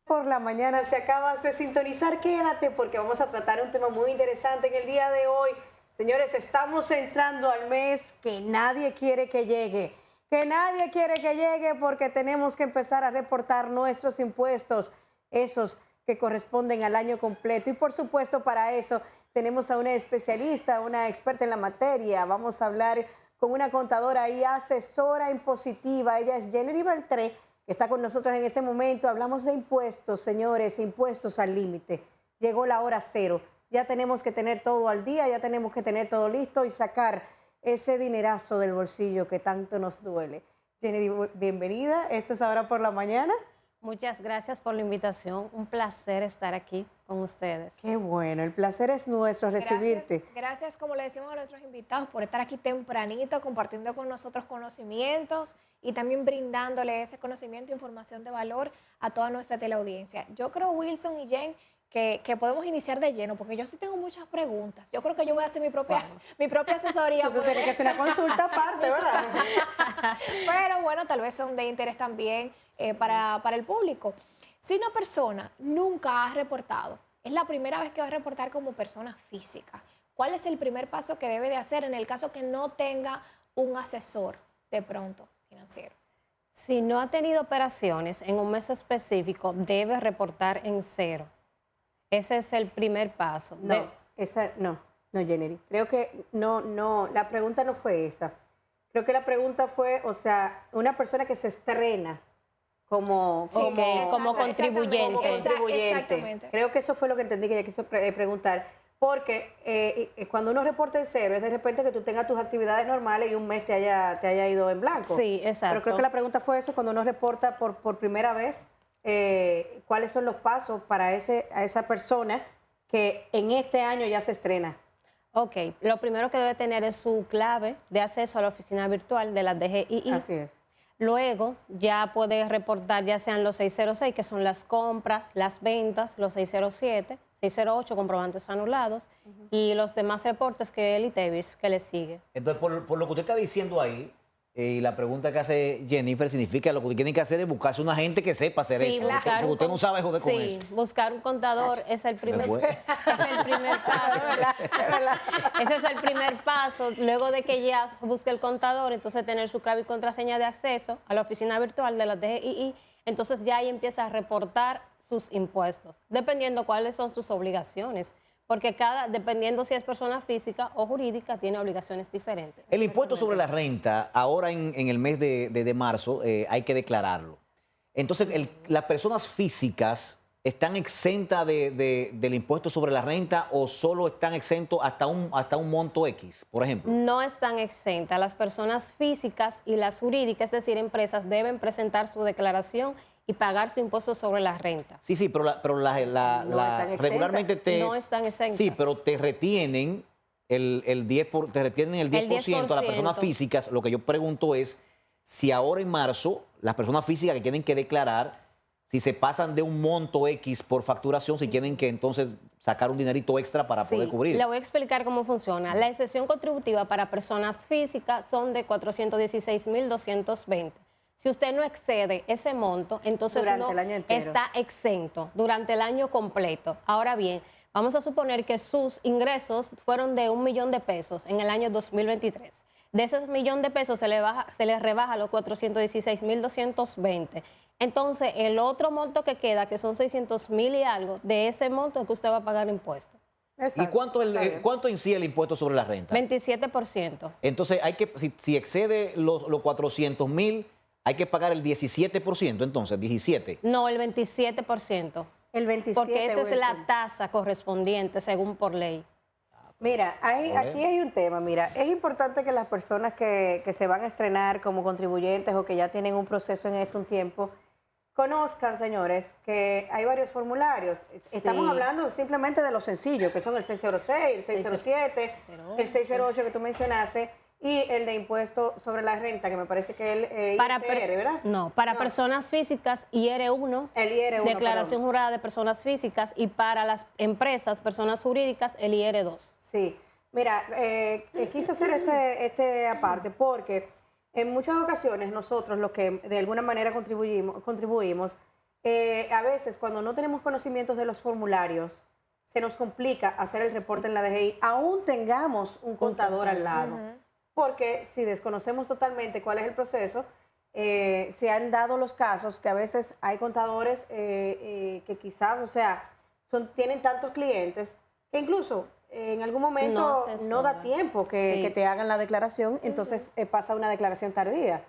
Por la mañana, si acabas de sintonizar, quédate porque vamos a tratar un tema muy interesante en el día de hoy. Señores, estamos entrando al mes que nadie quiere que llegue. Que nadie quiere que llegue porque tenemos que empezar a reportar nuestros impuestos, esos que corresponden al año completo. Y por supuesto, para eso tenemos a una especialista, una experta en la materia. Vamos a hablar con una contadora y asesora impositiva. Ella es Jenny Beltré, que está con nosotros en este momento. Hablamos de impuestos, señores, impuestos al límite. Llegó la hora cero. Ya tenemos que tener todo al día, ya tenemos que tener todo listo y sacar ese dinerazo del bolsillo que tanto nos duele. Jenny, bienvenida. Esto es Ahora por la Mañana. Muchas gracias por la invitación. Un placer estar aquí con ustedes. Qué bueno, el placer es nuestro recibirte. Gracias, como le decimos a nuestros invitados, por estar aquí tempranito, compartiendo con nosotros conocimientos y también brindándole ese conocimiento e información de valor a toda nuestra teleaudiencia. Yo creo, Wilson y Jen, que podemos iniciar de lleno, porque yo sí tengo muchas preguntas. Yo creo que yo voy a hacer mi propia asesoría. Tú tienes que hacer una consulta aparte, ¿verdad? Pero bueno, tal vez son de interés también para el público. Si una persona nunca ha reportado, es la primera vez que va a reportar como persona física, ¿cuál es el primer paso que debe de hacer en el caso que no tenga un asesor de pronto financiero? Si no ha tenido operaciones en un mes específico, debe reportar en cero. Ese es el primer paso. No, Jenny. Creo que no, la pregunta no fue esa. Creo que la pregunta fue, o sea, una persona que se estrena como contribuyente. Exactamente. Creo que eso fue lo que entendí que ella quiso preguntar. Porque cuando uno reporta el cero, es de repente que tú tengas tus actividades normales y un mes te haya ido en blanco. Sí, exacto. Pero creo que la pregunta fue eso, cuando uno reporta por primera vez, ¿cuáles son los pasos para esa persona que en este año ya se estrena? Ok, lo primero que debe tener es su clave de acceso a la oficina virtual de la DGII. Así es. Luego ya puede reportar ya sean los 606, que son las compras, las ventas, los 607, 608, comprobantes anulados, y los demás reportes que el ITEVIS que le sigue. Entonces, por lo que usted está diciendo ahí, y la pregunta que hace Jennifer significa lo que tiene que hacer es buscarse una gente que sepa hacer eso. Porque usted no sabe joder con eso. Sí, buscar un contador es el primer paso. Ese es el primer paso. Luego de que ya busque el contador, entonces tener su clave y contraseña de acceso a la oficina virtual de la DGII, entonces ya ahí empieza a reportar sus impuestos, dependiendo cuáles son sus obligaciones. Porque dependiendo si es persona física o jurídica, tiene obligaciones diferentes. El impuesto sobre la renta, ahora en el mes de marzo, hay que declararlo. Entonces, ¿las personas físicas están exentas del impuesto sobre la renta o solo están exentos hasta un monto X, por ejemplo? No están exentas. Las personas físicas y las jurídicas, es decir, empresas, deben presentar su declaración y pagar su impuesto sobre la renta. Sí, pero regularmente no están exentas. Sí, pero te retienen el 10% a las personas físicas. Lo que yo pregunto es si ahora en marzo las personas físicas que tienen que declarar, si se pasan de un monto X por facturación, si tienen que entonces sacar un dinerito extra para poder cubrir. Le voy a explicar cómo funciona. La exención contributiva para personas físicas son de 416.220. Si usted no excede ese monto, entonces no está exento durante el año completo. Ahora bien, vamos a suponer que sus ingresos fueron de $1 millón en el año 2023. De ese $1 millón se le rebaja los 416.220. Entonces, el otro monto que queda, que son 600.000 y algo, de ese monto es que usted va a pagar impuestos. Exacto. ¿Y cuánto en sí el impuesto sobre la renta? 27%. Entonces, si excede los 400.000, hay que pagar el 17%, entonces, 17%. No, el 27%. El 27%. Porque esa es la tasa correspondiente, según por ley. Mira, aquí hay un tema. Mira, es importante que las personas que se van a estrenar como contribuyentes o que ya tienen un proceso en esto un tiempo, conozcan, señores, que hay varios formularios. Estamos hablando simplemente de lo sencillo, que son el 606, el 607, el 608 que tú mencionaste, y el de impuesto sobre la renta, que me parece que el ISR, ¿verdad? No, para personas físicas, IR1, el IR1, declaración jurada de personas físicas, y para las empresas, personas jurídicas, el IR2. Sí, mira, quise hacer este aparte porque en muchas ocasiones nosotros, los que de alguna manera contribuimos a veces cuando no tenemos conocimientos de los formularios, se nos complica hacer el reporte en la DGI, aún tengamos un contador al lado. Porque si desconocemos totalmente cuál es el proceso, se han dado los casos que a veces hay contadores que quizás, o sea, tienen tantos clientes que incluso en algún momento no da tiempo que te hagan la declaración, entonces pasa una declaración tardía.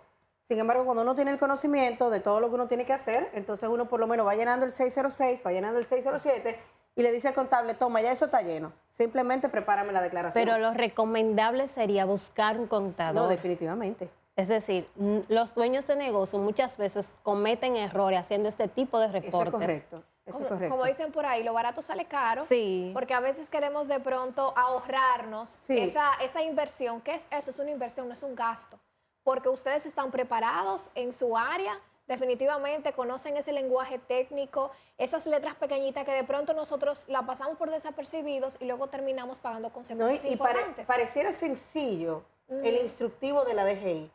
Sin embargo, cuando uno tiene el conocimiento de todo lo que uno tiene que hacer, entonces uno por lo menos va llenando el 606, va llenando el 607 y le dice al contable, toma, ya eso está lleno, simplemente prepárame la declaración. Pero lo recomendable sería buscar un contador. No, definitivamente. Es decir, los dueños de negocio muchas veces cometen errores haciendo este tipo de reportes. Eso es correcto. Eso es correcto. Como dicen por ahí, lo barato sale caro. Sí. Porque a veces queremos de pronto ahorrarnos esa inversión. ¿Qué es eso? Es una inversión, no es un gasto. Porque ustedes están preparados en su área, definitivamente conocen ese lenguaje técnico, esas letras pequeñitas que de pronto nosotros la pasamos por desapercibidos y luego terminamos pagando consecuencias importantes. Pareciera sencillo el instructivo de la DGI,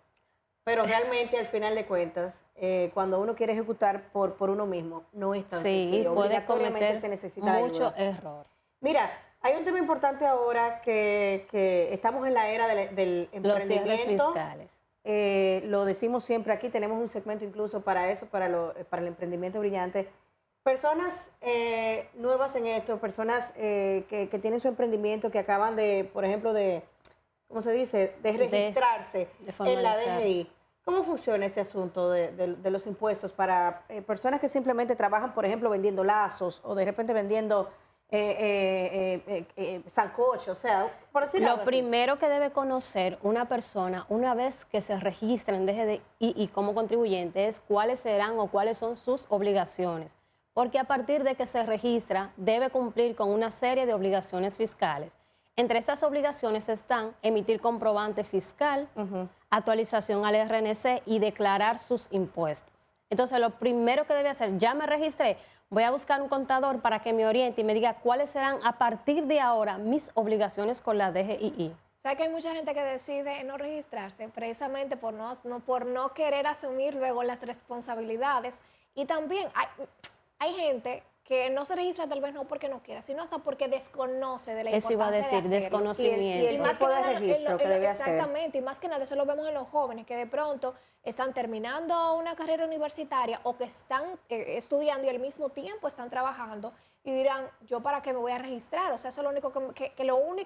pero realmente al final de cuentas, cuando uno quiere ejecutar por uno mismo, no es tan sencillo. Obligatoriamente se necesita mucho ayuda. error. Mira, hay un tema importante ahora que estamos en la era del emprendimiento. Los cierres fiscales. Lo decimos siempre aquí, tenemos un segmento incluso para eso, para el emprendimiento brillante. Personas nuevas en esto, personas que tienen su emprendimiento, que acaban de, por ejemplo, ¿cómo se dice?, de registrarse en la DGI. ¿Cómo funciona este asunto de los impuestos para personas que simplemente trabajan, por ejemplo, vendiendo lazos o de repente vendiendo sancocho? O sea, por decirlo Lo primero que debe conocer una persona una vez que se registra en DGI como contribuyente es cuáles serán o cuáles son sus obligaciones. Porque a partir de que se registra debe cumplir con una serie de obligaciones fiscales. Entre estas obligaciones están emitir comprobante fiscal, actualización al RNC y declarar sus impuestos. Entonces, lo primero que debe hacer, ya me registré, voy a buscar un contador para que me oriente y me diga cuáles serán a partir de ahora mis obligaciones con la DGI. O sea que hay mucha gente que decide no registrarse precisamente por no querer asumir luego las responsabilidades. Y también hay gente que no se registra tal vez no porque no quiera, sino hasta porque desconoce de la importancia de hacerlo. Eso iba a decir, desconocimiento. Y más que de registro que debe hacer. Exactamente, y más que nada eso lo vemos en los jóvenes que de pronto están terminando una carrera universitaria o que están estudiando y al mismo tiempo están trabajando y dirán, ¿yo para qué me voy a registrar? O sea, eso es lo único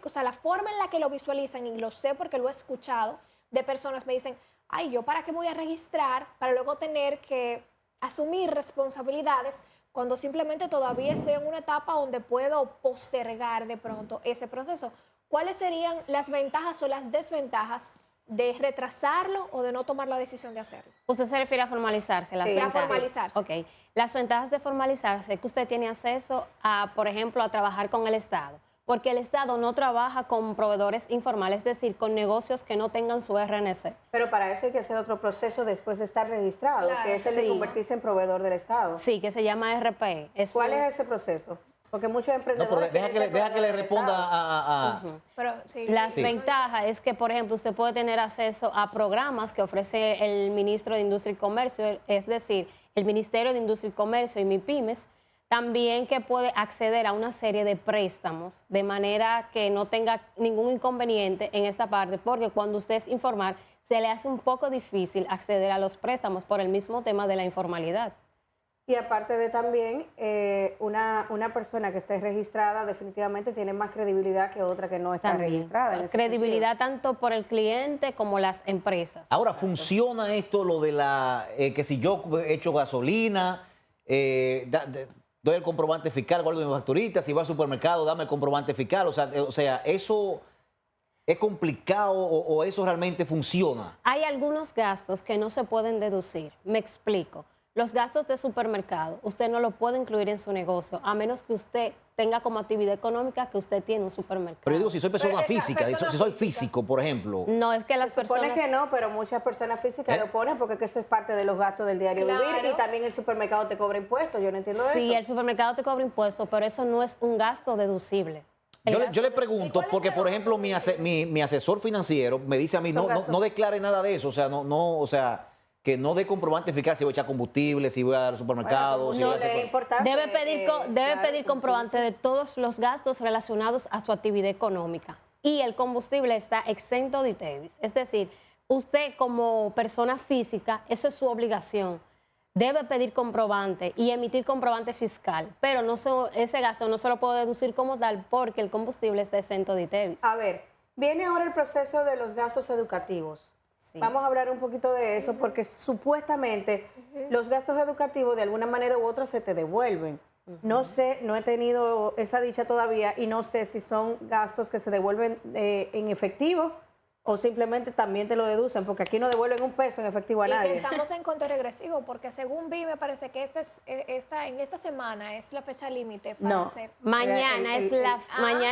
o sea, la forma en la que lo visualizan, y lo sé porque lo he escuchado de personas, me dicen, ay, ¿yo para qué me voy a registrar para luego tener que asumir responsabilidades cuando simplemente todavía estoy en una etapa donde puedo postergar de pronto ese proceso? ¿Cuáles serían las ventajas o las desventajas de retrasarlo o de no tomar la decisión de hacerlo? ¿Usted se refiere a formalizarse? Sí, a formalizarse. Ok. Las ventajas de formalizarse es que usted tiene acceso a, por ejemplo, a trabajar con el Estado. Porque el Estado no trabaja con proveedores informales, es decir, con negocios que no tengan su RNC. Pero para eso hay que hacer otro proceso después de estar registrado, que es el de convertirse en proveedor del Estado. Sí, que se llama RPE. ¿Cuál es ese proceso? Porque muchos emprendedores... No, pero deja que le responda a... Pero, sí, las ventajas es que, por ejemplo, usted puede tener acceso a programas que ofrece el Ministro de Industria y Comercio, es decir, el Ministerio de Industria y Comercio y MIPYMES. También que puede acceder a una serie de préstamos de manera que no tenga ningún inconveniente en esta parte, porque cuando usted es informal se le hace un poco difícil acceder a los préstamos por el mismo tema de la informalidad. Y aparte de también, una persona que esté registrada definitivamente tiene más credibilidad que otra que no está registrada. Credibilidad tanto por el cliente como las empresas. Ahora, ¿funciona esto lo de que si yo echo gasolina, doy el comprobante fiscal, guardo mi facturita, si voy al supermercado, dame el comprobante fiscal? O sea, ¿eso es complicado o eso realmente funciona? Hay algunos gastos que no se pueden deducir. Me explico. Los gastos de supermercado, usted no lo puede incluir en su negocio, a menos que usted tenga como actividad económica que usted tiene un supermercado. Pero yo digo, si soy persona física, si soy físico, por ejemplo. No, es que las personas... Se supone que no, pero muchas personas físicas lo ponen porque eso es parte de los gastos del diario vivir, y también el supermercado te cobra impuestos. Yo no entiendo eso. Sí, el supermercado te cobra impuestos, pero eso no es un gasto deducible. Yo le pregunto, porque por ejemplo mi asesor financiero me dice a mí, no declare nada de eso, o sea, que no dé comprobante fiscal si voy a echar combustible, si voy a dar al supermercado. Si voy a hacer... Debe pedir comprobante de todos los gastos relacionados a su actividad económica. Y el combustible está exento de ITEVIS. Es decir, usted como persona física, eso es su obligación. Debe pedir comprobante y emitir comprobante fiscal, pero ese gasto no se lo puedo deducir como tal porque el combustible está exento de ITEVIS. A ver, viene ahora el proceso de los gastos educativos. Sí. Vamos a hablar un poquito de eso porque supuestamente los gastos educativos de alguna manera u otra se te devuelven. No sé, no he tenido esa dicha todavía y no sé si son gastos que se devuelven en efectivo o simplemente también te lo deducen, porque aquí no devuelven un peso en efectivo a nadie. Y que estamos en conteo regresivo, porque según vi, me parece que en esta semana es la fecha límite para hacer. Mañana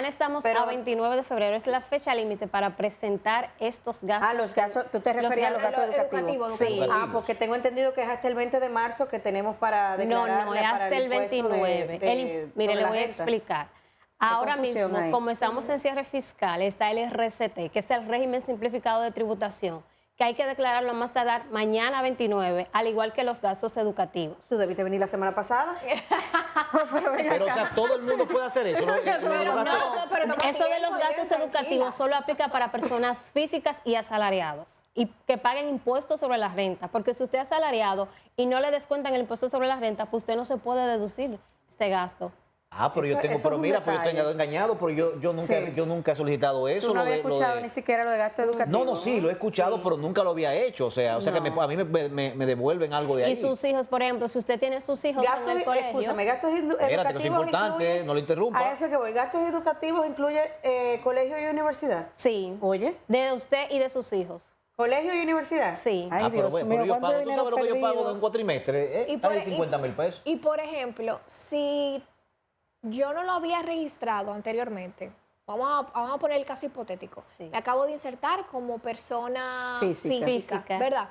estamos a 29 de febrero, es la fecha límite para presentar estos gastos. Los gastos, tú te referías a los gastos educativos. Sí. Porque tengo entendido que es hasta el 20 de marzo que tenemos para declarar. No, es hasta el 29. Mire, le voy a explicar. Ahora mismo, como estamos en cierre fiscal, está el RCT, que es el régimen simplificado de tributación, que hay que declararlo a más tardar mañana 29, al igual que los gastos educativos. ¿Tú debiste venir la semana pasada? Pero, o sea, todo el mundo puede hacer eso. Eso de los gastos educativos solo aplica para personas físicas y asalariados, y que paguen impuestos sobre la renta, porque si usted es asalariado y no le descuentan el impuesto sobre la renta, pues usted no se puede deducir este gasto. Pero yo tengo, pero mira, pues yo estoy engañado, pero yo nunca he solicitado eso. ¿Tú no habías escuchado ni siquiera lo de gasto educativo? No, sí, lo he escuchado, pero nunca lo había hecho. O sea que a mí me devuelven algo de ahí. Y sus hijos, por ejemplo, si usted tiene sus hijos en el colegio. Escúchame, gastos educativos. Espérate, que es importante, no lo interrumpa. A eso que voy, gastos educativos incluye colegio y universidad. Sí. Oye. De usted y de sus hijos. ¿Colegio y universidad? Sí. Ay, Dios mío, ¿tú sabes lo que yo pago de un cuatrimestre? Hay 50,000 pesos. Y por ejemplo, si yo no lo había registrado anteriormente, vamos a poner el caso hipotético. Sí. Me acabo de insertar como persona física, ¿verdad?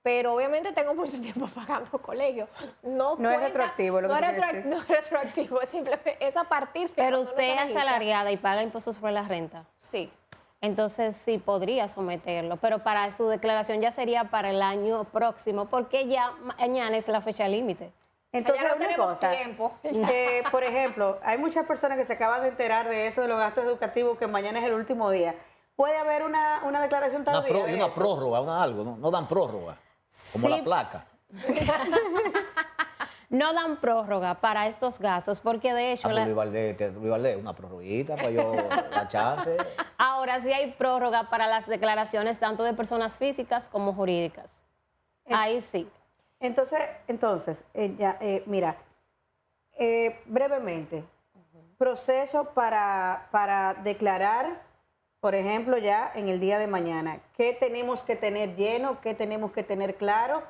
Pero obviamente tengo mucho tiempo pagando colegio. No es retroactivo lo que no es retroactivo, es simplemente es a partir de. Pero usted es asalariada y paga impuestos sobre la renta. Sí. Entonces sí podría someterlo, pero para su declaración ya sería para el año próximo, porque ya mañana es la fecha límite. Entonces, ya no tenemos tiempo. Por ejemplo, hay muchas personas que se acaban de enterar de eso, de los gastos educativos, que mañana es el último día. ¿Puede haber una declaración tardía? Una prórroga, algo, ¿no? No dan prórroga, como la placa. No dan prórroga para estos gastos, porque de hecho... Luis Valdés, una prórroguita para yo la chance. Ahora sí hay prórroga para las declaraciones tanto de personas físicas como jurídicas. Ahí sí. Entonces mira, brevemente, proceso para declarar, por ejemplo, ya en el día de mañana, ¿qué tenemos que tener lleno, qué tenemos que tener claro?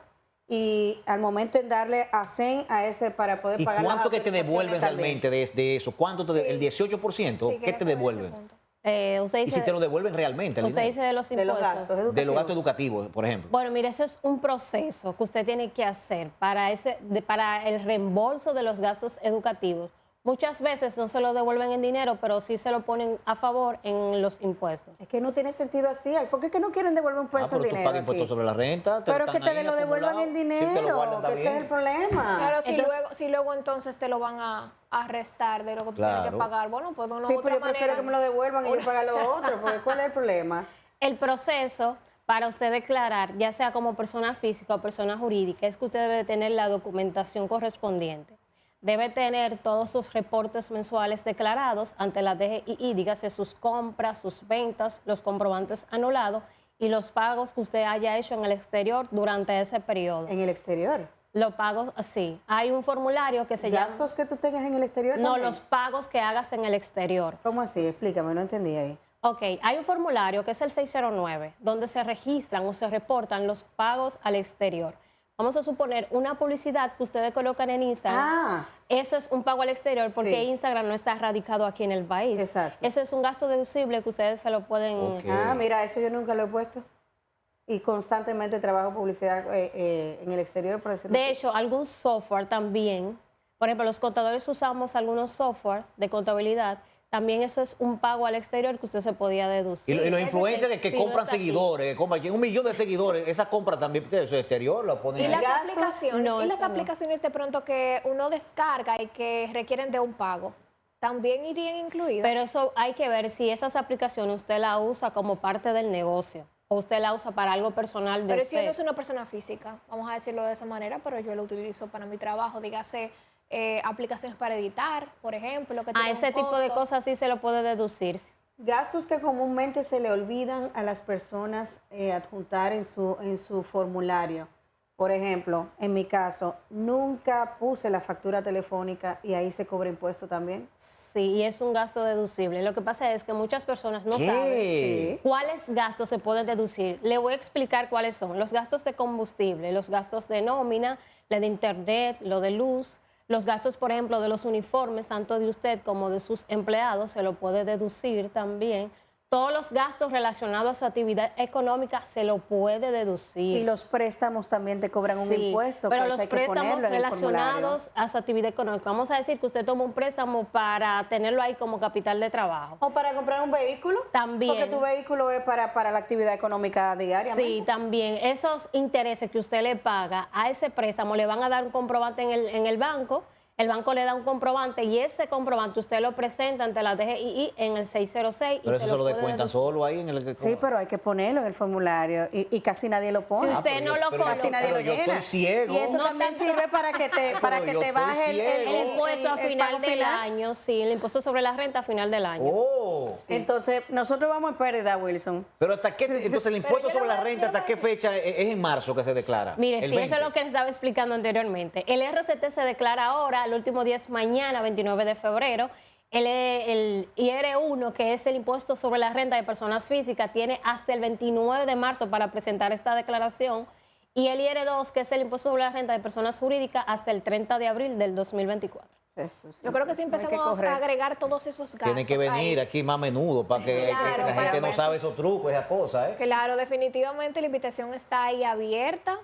Y al momento en darle a CEN a ese para poder pagar. ¿Y cuánto que te devuelven realmente de eso? ¿Cuánto el 18%? ¿Qué te devuelven? Y si te lo devuelven realmente. Usted dice de los impuestos. De los gastos educativos, por ejemplo. Bueno, mire, ese es un proceso que usted tiene que hacer para el reembolso de los gastos educativos. Muchas veces no se lo devuelven en dinero, pero sí se lo ponen a favor en los impuestos. Es que no tiene sentido así. ¿Por qué que no quieren devolver un peso en dinero? Tú pagas impuestos sobre la renta. Pero que te lo devuelvan en dinero, que ese es el problema. Claro, si luego entonces te lo van a restar de lo que tú tienes que pagar. Bueno, pues de una otra manera. Sí, pero yo prefiero que me lo devuelvan y yo pagar lo otro, porque ¿cuál es el problema? El proceso para usted declarar, ya sea como persona física o persona jurídica, es que usted debe tener la documentación correspondiente. Debe tener todos sus reportes mensuales declarados ante la DGI, dígase sus compras, sus ventas, los comprobantes anulados y los pagos que usted haya hecho en el exterior durante ese periodo. ¿En el exterior? Los pagos, sí. Hay un formulario que se llama... ¿Gastos que tú tengas en el exterior No, también? los pagos que hagas en el exterior. ¿Cómo así? Explícame, no entendí ahí. Ok, hay un formulario que es el 609, donde se registran o se reportan los pagos al exterior. Vamos a suponer una publicidad que ustedes colocan en Instagram. Eso es un pago al exterior porque Instagram no está radicado aquí en el país. Exacto. Eso es un gasto deducible que ustedes se lo pueden... Mira, eso yo nunca lo he puesto. Y constantemente trabajo publicidad en el exterior. Por decirlo de hecho, algún software también, por ejemplo, los contadores usamos algunos software de contabilidad también eso es un pago al exterior que usted se podía deducir. Y los influencers que compran seguidores, que compran 1 millón de seguidores, esa compra también de su exterior lo ponen ¿Y ahí. las aplicaciones? No, ¿Y las eso no. aplicaciones de pronto que uno descarga y que requieren de un pago? ¿También irían incluidas? Pero eso hay que ver si esas aplicaciones usted la usa como parte del negocio o usted la usa para algo personal de Pero usted. si yo no soy una persona física, vamos a decirlo de esa manera, pero yo lo utilizo para mi trabajo, dígase aplicaciones para editar, por ejemplo. Que A ese tipo de cosas sí se lo puede deducir. Gastos que comúnmente se le olvidan a las personas adjuntar en su formulario. Por ejemplo, en mi caso, nunca puse la factura telefónica y ahí se cobra impuesto también. Sí, y es un gasto deducible. Lo que pasa es que muchas personas no ¿Qué? saben cuáles gastos se pueden deducir. Le voy a explicar cuáles son. Los gastos de combustible, los gastos de nómina, la de internet, lo de luz, los gastos, por ejemplo, de los uniformes, tanto de usted como de sus empleados, se lo puede deducir también. Todos los gastos relacionados a su actividad económica se lo puede deducir. Y los préstamos también te cobran un Sí, impuesto, pero que eso los hay que préstamos ponerlo en el formulario. relacionados a su actividad económica. Vamos a decir que usted toma un préstamo para tenerlo ahí como capital de trabajo. O para comprar un vehículo. También. Porque tu vehículo es para la actividad económica diaria. Sí, también. Esos intereses que usted le paga a ese préstamo le van a dar un comprobante en el banco. El banco le da un comprobante y ese comprobante usted lo presenta ante la DGI en el 606. Pero y eso se se lo puede descuentan deducir. solo ahí en el... Sí, pero hay que ponerlo en el formulario y casi nadie lo pone. Si usted no lo coloca, Casi nadie lo yo llena. estoy ciego. Y eso No también tanto. sirve para que te yo estoy baje ciego. el impuesto a el final pago del año, sí, el impuesto sobre la renta a final del año. Oh. Entonces, nosotros vamos en pérdida, Wilson. Pero hasta qué, entonces el impuesto yo sobre le la voy a renta, decir, ¿hasta qué fecha es en marzo que se declara? Mire, El sí, eso 20. es lo que les estaba explicando anteriormente. El RCT se declara ahora, el último día es mañana, 29 de febrero. El IR1, que es el impuesto sobre la renta de personas físicas, tiene hasta el 29 de marzo para presentar esta declaración. Y el IR2, que es el impuesto sobre la renta de personas jurídicas, hasta el 30 de abril del 2024. Eso sí. Yo creo que si Hay empezamos correr. a agregar todos esos gastos. Tiene que venir ahí. aquí más a menudo para que Claro, la para gente no ver. sabe esos trucos, esas cosas. Claro, definitivamente la invitación está ahí abierta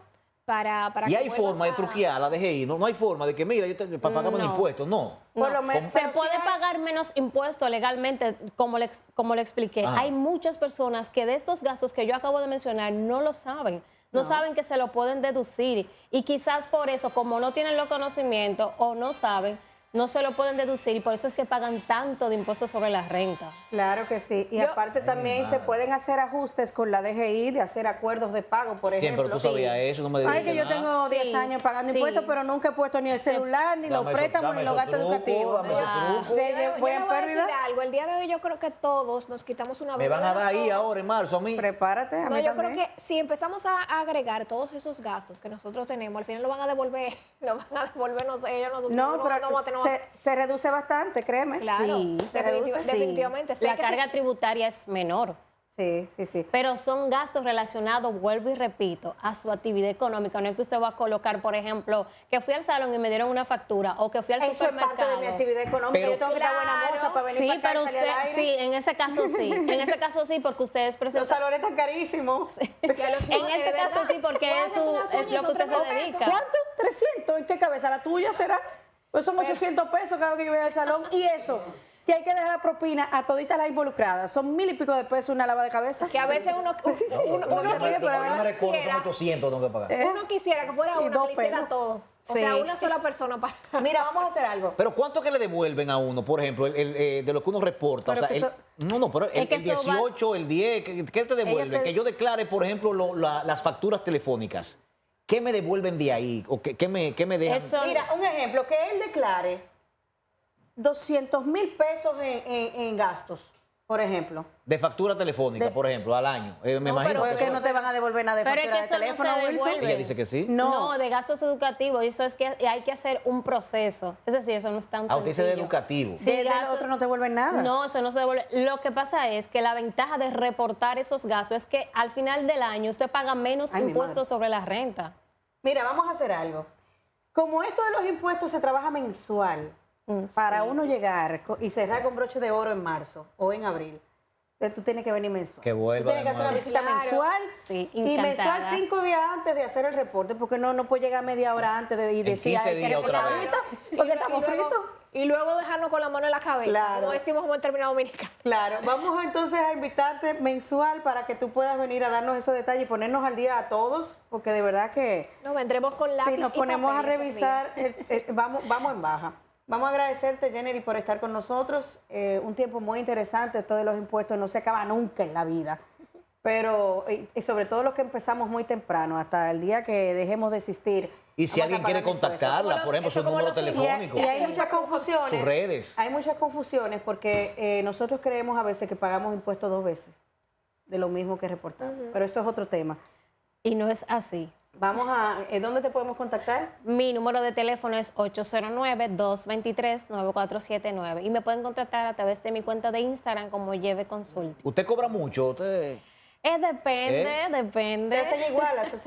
para Y que hay vuelvas forma de a- truquear la DGI. No hay forma de que, mira, para pagarme No. impuestos. No. Por lo menos, Se pero puede sí hay- pagar menos impuesto legalmente, como le expliqué. Ajá. Hay muchas personas que de estos gastos que yo acabo de mencionar no lo saben. No saben que se lo pueden deducir. Y quizás por eso, como no tienen los conocimientos o no saben, no se lo pueden deducir. Y por eso es que pagan tanto de impuestos sobre la renta. Claro que sí. Y aparte también se pueden hacer ajustes con la DGI de hacer acuerdos de pago, por ¿Quién? ejemplo. Pero tú sabías eso, no me dijiste Ay, que yo nada. tengo 10 Sí, años pagando sí. impuestos, pero nunca he puesto ni el celular, ni los Dame eso- préstamos, dame ni los esos gastos trucos, educativos. dame esos trucos. De- Yo voy le en voy a decir pérdida. algo. El día de hoy yo creo que todos nos quitamos una Me venda van a de dar los ahí ojos. ahora en marzo a mí. Prepárate, a No, mí yo creo también. que si empezamos a agregar todos esos gastos que nosotros tenemos, al final lo van a devolver, lo van a devolvernos ellos, nosotros No, pero vamos a tener- se reduce bastante, créeme. Claro, Sí, se reduce. definitivamente. Sé La que se- carga tributaria es menor. Sí, sí, sí. Pero son gastos relacionados, vuelvo y repito, a su actividad económica. No es que usted va a colocar, por ejemplo, que fui al salón y me dieron una factura o que fui al Eso es supermercado. parte de mi actividad económica. Pero- Yo tengo que estar buena Claro. moza para venir Sí, para acá pero y salir al usted, aire. sí, en ese caso sí. En ese caso sí, porque ustedes Los presentan. salones están carísimos. que a los- En ese de caso verdad, sí, porque puedes es, hacerte unas es lo uñas, que usted otros se dedica. ¿Cuánto? 300. ¿En qué cabeza? ¿La tuya será? Pues son 800 pesos cada vez que yo voy al salón. Y eso, que hay que dejar la propina a toditas las involucradas. Son 1000 y pico de pesos una lava de cabeza. Que a veces uno quiere, pero Yo me recuerdo, son quisiera, 800 tengo que pagar. uno quisiera que fuera Y uno que dos le hiciera pelos. todo. O Sí. sea, una sola persona para... Mira, vamos a hacer algo. Pero ¿cuánto que le devuelven a uno, por ejemplo, de lo que uno reporta? Pero O sea, que no, pero Es que el eso va- 18, el 10, ¿qué te devuelven? Ella te- Que yo declare, por ejemplo, las facturas telefónicas. ¿Qué me devuelven de ahí? ¿O qué me dejan? Eso- Mira, un ejemplo, que él declare 200,000 pesos en gastos, por ejemplo. De factura telefónica, por ejemplo, al año. Me No, imagino pero es que que eso- no te van a devolver nada de Pero es factura que de eso no teléfono, se Wilson. devuelve. Ella dice que sí. No. de gastos educativos. Eso es que hay que hacer un proceso. Es decir, eso no es tan Ah, usted dice de sencillo. educativo. Sí, de gastos- los otros no te devuelven nada. No, eso no se devuelve. Lo que pasa es que la ventaja de reportar esos gastos es que al final del año usted paga menos Ay, mi impuestos sobre la renta. Mira, vamos a hacer algo. Como esto de los impuestos se trabaja mensual, para uno llegar y cerrar con broche de oro en marzo o en abril, entonces tú tienes que venir mensual. Que vuelva Tú tienes que hacer una de visita nuevo. mensual Sí, y mensual encantada. 5 días antes de hacer el reporte, porque no puede llegar media hora antes y decir, 15 "Ay, días ¿quieres otra una vez". hojita? Porque estamos Y luego- fritos. y luego dejarnos con la mano en la cabeza, Claro. como decimos como en términos dominicanos. Claro, vamos entonces a invitarte mensual para que tú puedas venir a darnos esos detalles y ponernos al día a todos, porque de verdad que Nos vendremos con lápiz si nos y ponemos a papel esos revisar, días. vamos en baja. Vamos a agradecerte, Jenny, por estar con nosotros. Un tiempo muy interesante, esto de los impuestos no se acaba nunca en la vida. Pero, y sobre todo los que empezamos muy temprano, hasta el día que dejemos de existir. Y si alguien quiere contactarla, por ejemplo, su número telefónico, Y hay muchas confusiones. sus redes. Hay muchas confusiones porque nosotros creemos a veces que pagamos impuestos 2 veces de lo mismo que reportamos. Pero eso es otro tema. Y no es así. Vamos a... ¿Dónde te podemos contactar? Mi número de teléfono es 809-223-9479 y me pueden contactar a través de mi cuenta de Instagram como Lleve Consulting. ¿Usted cobra mucho? Depende. Se hacen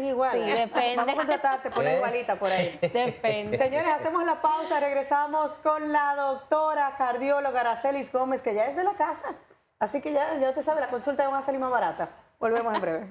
igual, Sí, depende. Vamos a contratarte, poner igualita por ahí. Depende. Señores, hacemos la pausa, regresamos con la doctora cardióloga Aracelis Gómez, que ya es de la casa. Así que ya usted sabe, la consulta va a salir más barata. Volvemos en breve.